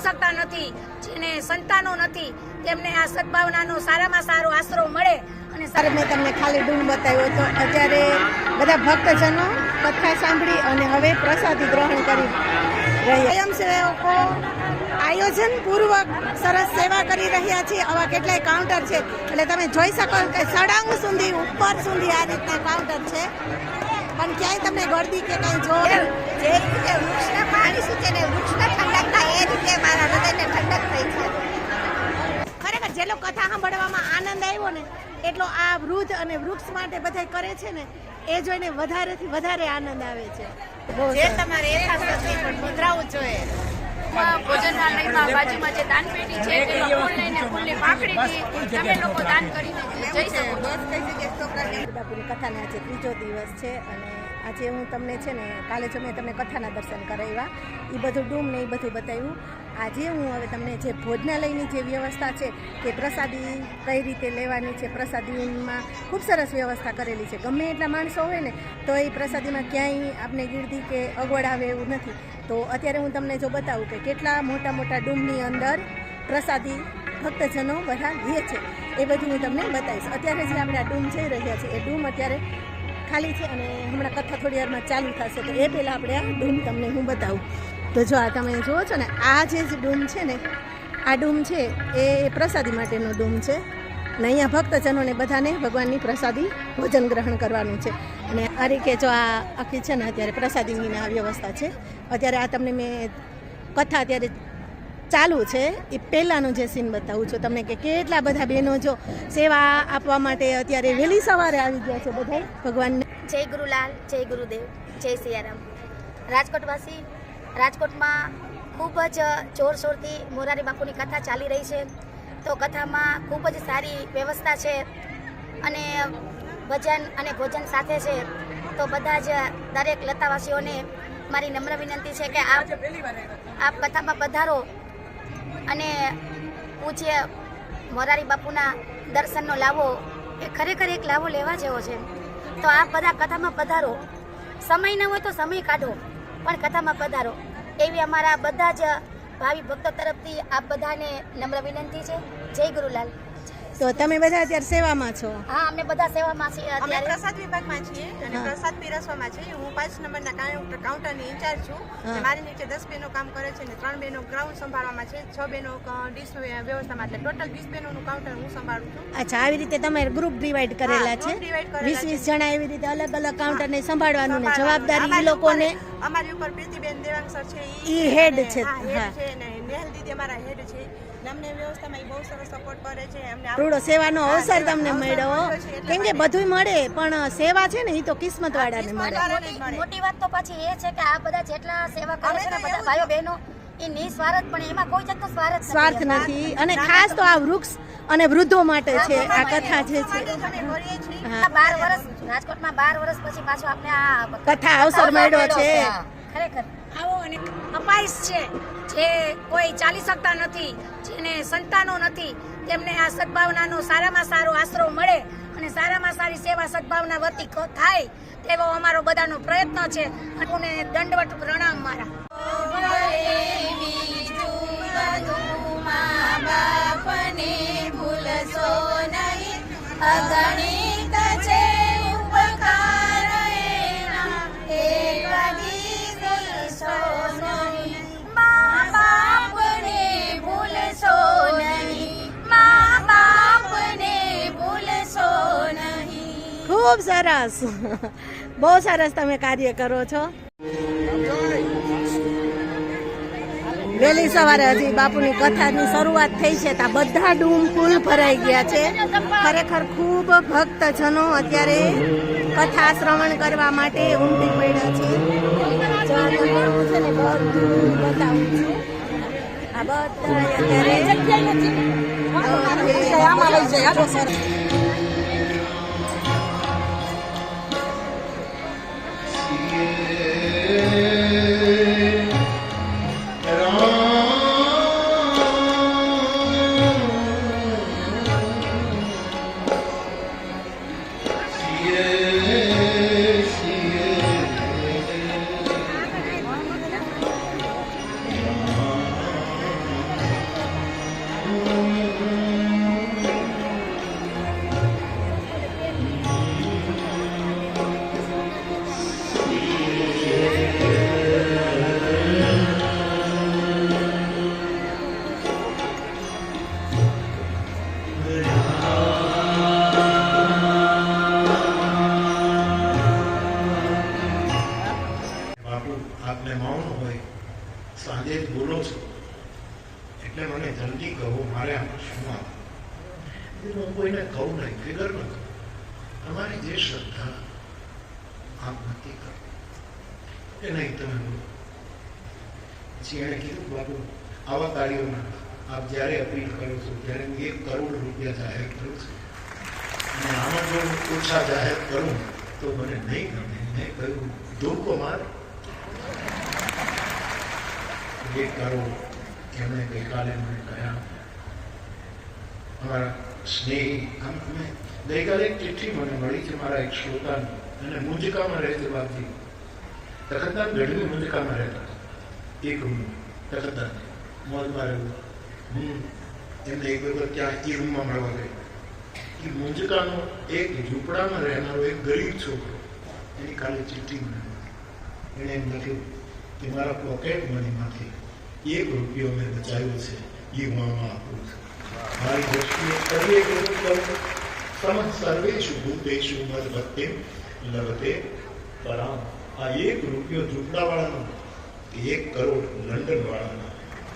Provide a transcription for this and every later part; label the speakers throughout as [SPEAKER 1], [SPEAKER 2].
[SPEAKER 1] શકતા નથી, જેને સંતાનો નથી, તેમને આ સદભાવનાનો સારામાં સારો આશરો મળે. અને
[SPEAKER 2] મેં તમને ખાલી ડૂમ બતાવ્યો તો અત્યારે બધા ભક્તજનો કથા સાંભળી અને હવે પ્રસાદી ગ્રહણ કરી રહ્યા. સ્વયંસેવકો આયોજન પૂર્વક સરસ સેવા કરી રહ્યા છે. આવા કેટલાય કાઉન્ટર છે એટલે તમે જોઈ શકો કે સળંગ સુધી ઉપર સુધી આ રીતના કાઉન્ટર છે, પણ ક્યાંય તમને ગળદી કે કંઈ જો
[SPEAKER 3] જે રીતે વૃક્ષના પાણી સૂચે ને વૃક્ષના ઠંડક થાય એ રીતે મારા હૃદયને ઠંડક થઈ છે.
[SPEAKER 2] ખરેખર જેટલો કથા સાંભળવામાં આનંદ આવ્યો ને એટલો આ વૃદ્ધ અને વૃક્ષ માટે બધા કરે છે ને એ જોઈને વધારેથી વધારે આનંદ આવે છે.
[SPEAKER 3] જે તમારે યથાશક્તિ પણ મુદ્રાવું જોઈએ.
[SPEAKER 1] ભોજનાલયમાં બાજુમાં જે દાનપેટી છે તેમાં ફૂલ લઈને ફૂલની પાંખડીથી તમે લોકો દાન કરીને જઈ શકો.
[SPEAKER 2] બાપુની કથાને આજે ત્રીજો દિવસ છે અને આજે હું તમને છે ને કાલે જો મેં તમને કથાના દર્શન કરાવ્યા, એ બધું ડૂમ ને એ બધું બતાવ્યું. આજે હું હવે તમને જે ભોજનાલયની જે વ્યવસ્થા છે કે પ્રસાદી કઈ રીતે લેવાની છે, પ્રસાદીમાં ખૂબ સરસ વ્યવસ્થા કરેલી છે. ગમે એટલા માણસો હોય ને તો એ પ્રસાદીમાં ક્યાંય આપણે ગીર્દી કે અગવડ આવે એવું નથી. તો અત્યારે હું તમને જો બતાવું કે કેટલા મોટા મોટા ડૂમની અંદર પ્રસાદી ભક્તજનો બધા લે છે એ બધું હું તમને બતાવીશ. અત્યારે જે આપણે આ ડૂમ જઈ રહ્યા છીએ એ ડૂમ અત્યારે ખાલી છે અને હમણાં કથા થોડી વારમાં ચાલુ થશે, તો એ પહેલાં આપણે આ ડૂમ તમને હું બતાવું. તો જો આ તમે જુઓ છો ને આ જે ડૂમ છે ને આ ડૂમ છે એ પ્રસાદી માટેનો ડૂમ છે અને અહીંયા ભક્તજનોને બધાને ભગવાનની પ્રસાદી ભોજન ગ્રહણ કરવાનું છે. અને આ રીતે જો આ આખી છે ને અત્યારે પ્રસાદીની આ વ્યવસ્થા છે. અત્યારે આ તમને મેં કથા અત્યારે ચાલુ છે એ પહેલાંનું જે સીન બતાવું છું તમને કે કેટલા બધા બહેનો જો સેવા આપવા માટે અત્યારે વહેલી સવારે આવી ગયા છે બધા ભગવાનને.
[SPEAKER 4] જય ગુરુલાલ, જય ગુરુદેવ, જય સિયારામ. રાજકોટવાસી, રાજકોટમાં ખૂબ જ જોરશોરથી મોરારી બાપુની કથા ચાલી રહી છે. તો કથામાં ખૂબ જ સારી વ્યવસ્થા છે અને ભજન અને ભોજન સાથે છે. તો બધા જ દરેક લતાવાસીઓને મારી નમ્ર વિનંતી છે કે આપ કથામાં પધારો અને પૂજ્ય મોરારી બાપુના દર્શનનો લાવો એ ખરેખર એક લાવો લેવા જેવો છે. તો આપ બધા કથામાં પધારો. સમય ન હોય તો સમય કાઢો પણ કથામાં પધારો એવી અમારા બધા જ ભાવિ ભક્તો તરફથી આપ બધાને નમ્ર વિનંતી છે. જય ગુરુલાલ.
[SPEAKER 2] તો તમે બધા અત્યારે સેવામાં છો?
[SPEAKER 4] હા, અમે બધા સેવામાં છીએ.
[SPEAKER 3] અમે
[SPEAKER 4] અત્યારે
[SPEAKER 3] પ્રસાદ વિભાગમાં છીએ અને પ્રસાદ પીરસવામાં છીએ. હું 5 નંબરના કાઉન્ટરની ઇન્ચાર્જ છું. મારી નીચે 10 બહેનો કામ કરે છે અને 3 બહેનો ગ્રાઉન્ડ સંભાળવામાં છે, 6 બહેનો ડીશ વ્યવસ્થામાં, એટલે ટોટલ 20 બહેનોનું કાઉન્ટર હું સંભાળું છું.
[SPEAKER 2] અચ્છા, આવી રીતે તમારે ગ્રુપ ડિવાઈડ કરેલા છે? 20 જણા એવી રીતે અલગ અલગ કાઉન્ટરને સંભાળવાનું ને જવાબદારી એ લોકોને.
[SPEAKER 3] અમારી ઉપર પ્રીતિબેન દેવાંગ સર છે,
[SPEAKER 2] ઈ હેડ છે.
[SPEAKER 3] હા, હેડ છે અને નેહલ દીદી અમારા હેડ છે. અમને વ્યવસ્થામાં એ બહુ સરસ સપોર્ટ કરે છે. અમને
[SPEAKER 2] થોડો સેવાનો અવસર તમને મળ્યો, કેમ કે બધું મળે પણ સેવા છે ને એ તો કિસ્મત વાળાને મળે.
[SPEAKER 4] મોટી વાત તો પછી એ છે કે આ બધા જેટલા સેવા કરે છે ને બધા ભાઈઓ બહેનો એ નિસ્વાર્થ, પણ એમાં કોઈ જાતનો
[SPEAKER 2] સ્વાર્થ નથી. અને ખાસ તો આ વૃક્ષ અને વૃદ્ધો માટે છે આ કથા જે છે.
[SPEAKER 4] 12 વર્ષ રાજકોટમાં 12 વર્ષ પછી પાછો આપણે આ
[SPEAKER 2] કથા અવસર મળ્યો છે.
[SPEAKER 4] ખરેખર
[SPEAKER 1] આવો અને અપાઈશ છે જે કોઈ ચાલી શકતા નથી, જેને સંતાનો નથી, તેમને આ સદભાવનાનો સારામાં સારો આશરો મળે અને સારામાં સારી સેવા સદભાવના વતી થાય તેવો અમારો બધાનો પ્રયત્ન છે. અને દંડવત પ્રણામ મારા.
[SPEAKER 4] અગણિત છે ઉપકાર એના, એક દિવસો નહીં, મા બાપને ભૂલશો નહીં, મા બાપને ભૂલશો નહીં.
[SPEAKER 2] ખૂબ સરસ, બહુ સરસ તમે કાર્ય કરો છો. વહેલી સવારે હજી બાપુની કથાની શરૂઆત થઈ છે તો બધા ડૂમ ફૂલ ભરાઈ ગયા છે. ખરેખર ખૂબ ભક્તજનો અત્યારે કથા શ્રવણ કરવા માટે ઉમટી પડ્યા છે. જો તમને હું છે ને બધું બતાવું છું. આ બધા અત્યારે
[SPEAKER 5] આપને મૌન હોય, સાંજે જ બોલો છો એટલે મને જલ્દી કહો, મારે આમાં શું આવે? હું કોઈને કહું નહીં, ફિગર ન કહું. તમારી જે શ્રદ્ધા આપ નક્કી કરો કે નહીં તમે બોલો. પછી એણે કીધું, બાપુ આવા કાર્યોમાં આપ જ્યારે અપીલ કરો છો ત્યારે હું 1 કરોડ રૂપિયા જાહેર કરું છું, અને આમાં જો ઓછા જાહેર કરું તો મને નહીં ગમે. મેં કહ્યું, ધોકો મારે 1 કરોડ એમણે ગઈકાલે મને કહ્યા. અમારા સ્નેહી અમે ગઈકાલે એક ચિઠ્ઠી મને મળી છે મારા એક શ્રોતાની, અને મુંજકામાં રહે છે બાપજી, તખતદાર ગઢવી મુંજકામાં રહેતા, એક રૂમ તખતદાર મોલમાં રહેવું. હું એમને એક વખત ત્યાં એ રૂમમાં મળવા ગઈ. એ મુંજકાનો એક ઝૂંપડામાં રહેનારો એક ગરીબ છોકરો, એની કાલે ચિઠ્ઠી મને એણે એમ લખ્યું કે મારા પોકેટ મનીમાંથી 1 રૂપિયો મેં બચાવ્યો છે, એ હું આમાં આપું છું. મારી દ્રષ્ટિએ સર્વે સમજ સર્વેશુ ભૂતેષુ મદ ભક્તિમ લભતે પરામ. આ 1 રૂપિયો ઝૂંપડાવાળાનો, 1 કરોડ લંડનવાળાનો.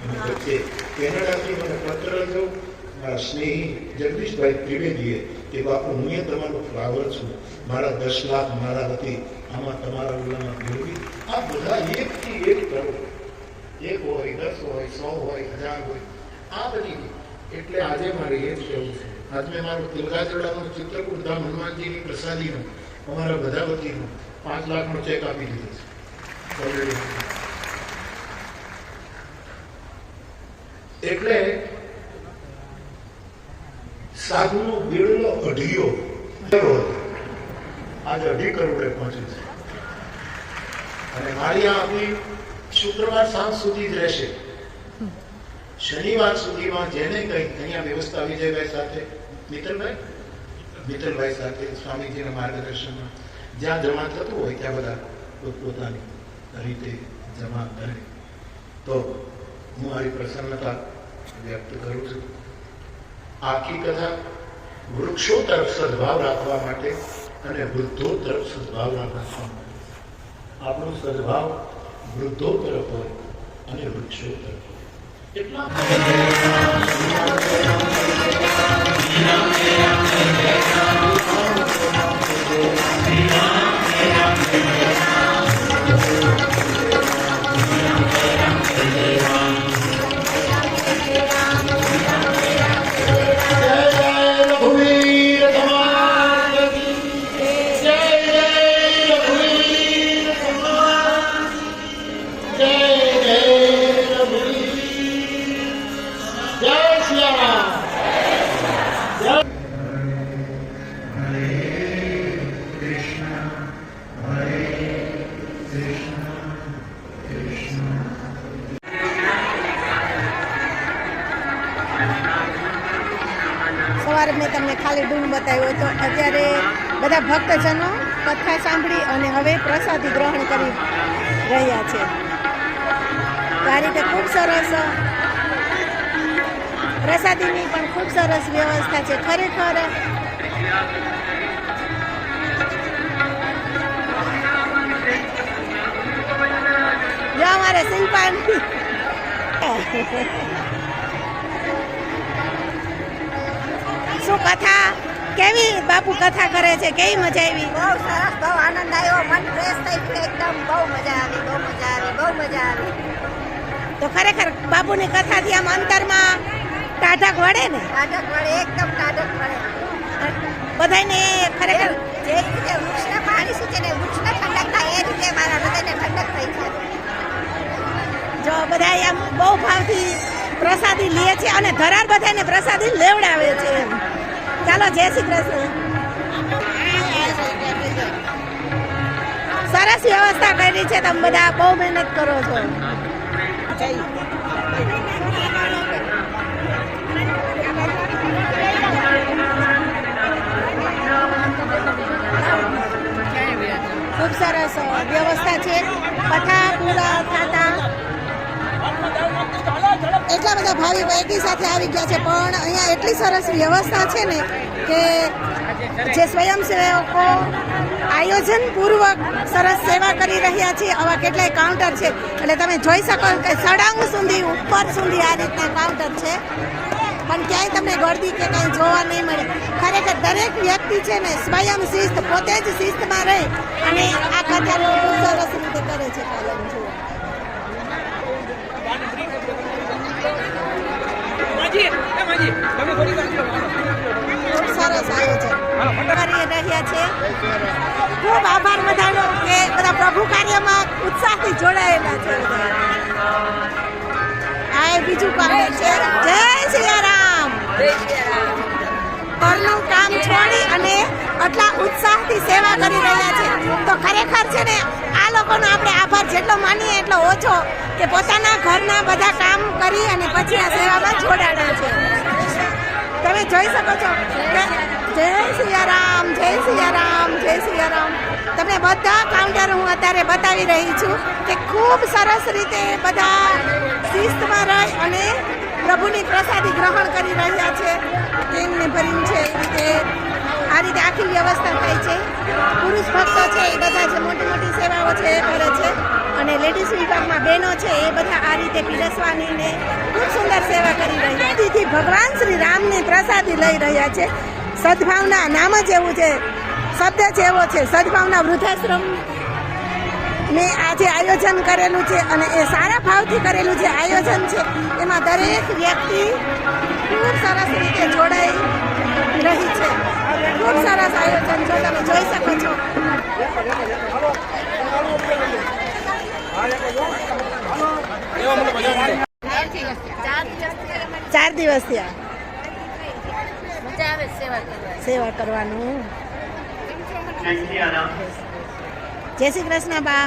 [SPEAKER 5] અને વચ્ચે કેનેડાથી મને પત્ર આવ્યો મારા સ્નેહી જગદીશભાઈ ત્રિવેદીએ કે બાપુ હું એ તમારો ફ્લાવર છું, મારા 10 લાખ મારા વતી આમાં તમારા ઓલામાં મેળવી. આ બધા 1 થી 1 કરોડ, 1 હોય, 10 હોય, 100 હોય, 1000 હોય, આ બધી. એટલે આજે મારે એ જ કહેવું છે. આજ મેં મારું તિલકાચરડાનું ચિત્રકૂટ ધામ હનુમાનજીની પ્રસાદીનું અમારા બધા વતીનું 5 લાખનો ચેક આપી દીધો છે. એટલે સાધુનો બિરલો અઢીયો આજે 2.5 કરોડે પહોંચ્યું છે. અને મારી આ આપણી શુક્રવાર સાંજ સુધી જ રહેશે. શનિવાર સુધીમાં જેને કંઈ અહીંયા વ્યવસ્થા વિજયભાઈ સાથે, મિત્તલભાઈ સાથે સ્વામીજીના માર્ગદર્શનમાં જ્યાં જમા થતું હોય ત્યાં બધા પોતપોતાની રીતે જમા કરે. તો હું મારી પ્રસન્નતા વ્યક્ત કરું છું. આખી કથા વૃક્ષો તરફ સદભાવ રાખવા માટે અને વૃદ્ધો તરફ સદભાવ રાખવા માટે. આપણો સદભાવ વૃદ્ધો તરફ હોય અને વૃક્ષો તરફ હોય. એટલા
[SPEAKER 2] સવારે મેં તમને ખાલી ડૂમ બતાવ્યો હતો. અત્યારે બધા ભક્તજનો કથા સાંભળી અને હવે પ્રસાદી ગ્રહણ કરી રહ્યા છે. તો આ રીતે ખૂબ સરસ પ્રસાદીની પણ ખૂબ સરસ વ્યવસ્થા છે. ખરેખર જો અમારે શિલ્પાની શું કથા, કેવી બાપુ કથા કરે છે, કેવી મજા આવી?
[SPEAKER 4] બહુ સરસ, બહુ આનંદ આવ્યો, મન ફ્રેશ થઈ ગયું એકદમ. બહુ મજા આવી, બહુ મજા આવી, બહુ મજા આવી.
[SPEAKER 2] તો ખરેખર બાપુની કથાથી આમ અંતરમાં ટાઢક વળે ને?
[SPEAKER 4] ટાઢક વળે, એકદમ ટાઢક વળે.
[SPEAKER 2] બધાને ખરેખર
[SPEAKER 4] જે રીતે વૃક્ષના પાણી છે ને વૃક્ષને ઠંડક થાય એ રીતે મારા હૃદયને ઠંડક થઈ છે.
[SPEAKER 2] જો બધા આમ બહુ ભાવથી પ્રસાદી લે છે અને ધરાર બધાને પ્રસાદી લેવડાવે છે. ચાલો, જય શ્રી કૃષ્ણ. સરસ વ્યવસ્થા કરી છે, તમે બધા બહુ મહેનત કરો છો. ખૂબ સરસ વ્યવસ્થા છે. કથા પૂરા થતા એટલા બધા ભાવિકો એકી સાથે આવી ગયા છે, પણ અહીંયા એટલી સરસ વ્યવસ્થા છે ને કે જે સ્વયંસેવકો આયોજન પૂર્વક સરસ સેવા કરી રહ્યા છીએ. આવા કેટલાય કાઉન્ટર છે એટલે તમે જોઈ શકો કે સળંગ સુધી ઉપર સુધી આ રીતના કાઉન્ટર છે, પણ ક્યાંય તમને ગળદી કે કંઈ જોવા નહીં મળે. ખરેખર દરેક વ્યક્તિ છે ને સ્વયં શિસ્ત, પોતે જ શિસ્તમાં રહે અને આ કથાનો ખૂબ સરસ રીતે કરે છે. પાલન જુઓ, સરસ આયોજન કરી રહ્યા છે. ખૂબ આભાર બધાનો કે બધા પ્રભુ કાર્યમાં ઉત્સાહથી જોડાયેલા છે. આ બીજું કામ છે. જય સિયારામ. ઘરનું કામ છોડી અને આટલા ઉત્સાહથી સેવા કરી રહ્યા છે. તો ખરેખર છે ને આ લોકોનો આપણે આભાર જેટલો માનીએ એટલો ઓછો, કે પોતાના ઘરના બધા કામ કરી અને પછી આ સેવામાં જોડાણા છે. તમે જોઈ શકો છો કે જય સિયારામ, જય સિયારામ, જય સિયારામ. તમને બધા કાઉન્ટર હું અત્યારે બતાવી રહી છું કે ખૂબ સરસ રીતે બધા શિસ્તમાં રહી અને પ્રભુની પ્રસાદી ગ્રહણ કરી રહ્યા છે. કેમને ભરીને છે એ રીતે આ રીતે આખી વ્યવસ્થા થાય છે. પુરુષ ભક્તો છે એ બધા જે મોટી મોટી સેવાઓ છે એ કરે છે, અને લેડીઝ વિભાગમાં બહેનો છે એ બધા આ રીતે પીરસવાની ને ખૂબ સુંદર સેવા કરી રહ્યા છે. તેથી ભગવાન શ્રી રામની પ્રસાદી લઈ રહ્યા છે. સદભાવના નામ જ એવું છે, શબ્દ જ એવો છે. સદભાવના વૃદ્ધાશ્રમ ને આજે આયોજન કરેલું છે અને એ સારા ભાવથી કરેલું જે આયોજન છે એમાં દરેક વ્યક્તિ ખૂબ સરસ રીતે જોડાઈ રહી છે. ખૂબ સરસ આયોજન જો તમે જોઈ શકો છો. 4 દિવસ થયા સેવા કરવાનું. જય શ્રી કૃષ્ણ બા.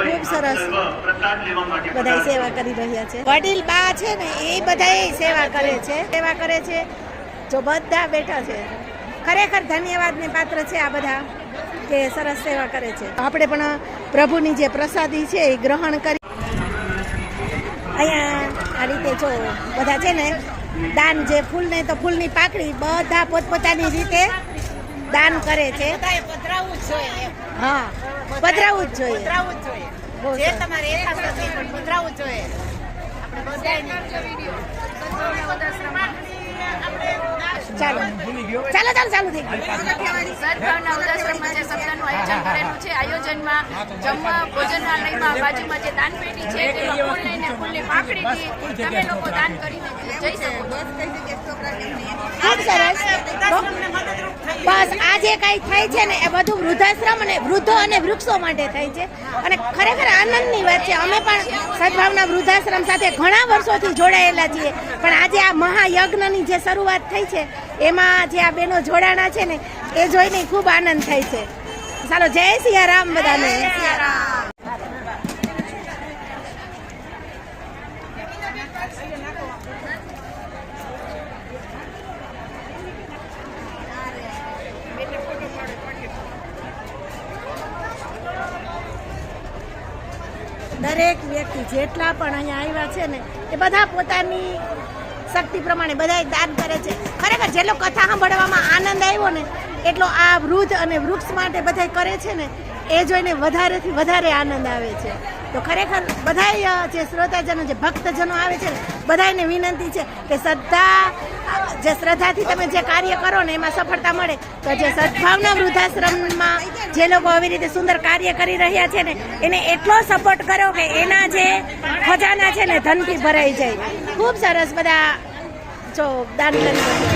[SPEAKER 2] ખૂબ સરસ બધા સેવા કરી રહ્યા છે. વડીલ બા છે ને એ બધા સેવા કરે છે, સેવા કરે છે. જો બધા બેઠા છે, ખરેખર ધન્યવાદને પાત્ર છે આ બધા કે સરસ સેવા કરે છે. આપણે પણ પ્રભુની જે પ્રસાદી છે એ ગ્રહણ કરી. અહીંયા આ રીતે જો બધા છે ને દાન, જે ફૂલ ને તો ફૂલની પાકડી બધા પોતપોતાની રીતે દાન કરે છે. હા, પધરાવું જ જોઈએ. ચાલો ચાલો ચાલો ચાલુ થઈ ગયું.
[SPEAKER 6] સદભાવના વૃદ્ધાશ્રમમાં જે સપ્તાહનું આયોજન કરેલું છે, આયોજનમાં જમવા ભોજનાલયમાં બાજુમાં જે દાનપેટી છે તેમાં ફૂલ લઈને ફૂલની પાકડીથી તમે લોકો દાન કરીને જઈ શકો.
[SPEAKER 2] ખૂબ સરસ. બસ આ જે કઈ થાય છે ને એ બધું વૃદ્ધાશ્રમ અને વૃદ્ધો અને વૃક્ષો માટે થાય છે, અને ખરેખર આનંદની વાત છે. અમે પણ સદભાવના વૃદ્ધાશ્રમ સાથે ઘણા વર્ષોથી જોડાયેલા છીએ, પણ આજે આ મહાયજ્ઞની જે શરૂઆત થઈ છે એમાં જે આ બહેનો જોડાણા છે ને એ જોઈને ખૂબ આનંદ થાય છે. ચાલો, જય સિયારામ બધાને. દરેક વ્યક્તિ જેટલા પણ અહીંયા આવ્યા છે ને એ બધા પોતાની શક્તિ પ્રમાણે બધા દાન કરે છે. ખરેખર જેટલો કથા સાંભળવામાં આનંદ આવ્યો ને એટલો આ વૃદ્ધ અને વૃક્ષ માટે બધા કરે છે ને એ જોઈને વધારેથી વધારે આનંદ આવે છે. તો ખરેખર બધા જે શ્રોતાજનો, જે ભક્તજનો આવે છે ને બધાને વિનંતી છે કે જે શ્રદ્ધાથી તમે જે કાર્ય કરો ને એમાં સફળતા મળે. તો જે સદભાવના વૃદ્ધાશ્રમમાં જે લોકો આવી રીતે સુંદર કાર્ય કરી રહ્યા છે ને એને એટલો સપોર્ટ કરો કે એના જે ખજાના છે ને ધનથી ભરાઈ જાય. ખૂબ સરસ બધા જો દાન કરી રહ્યા છે.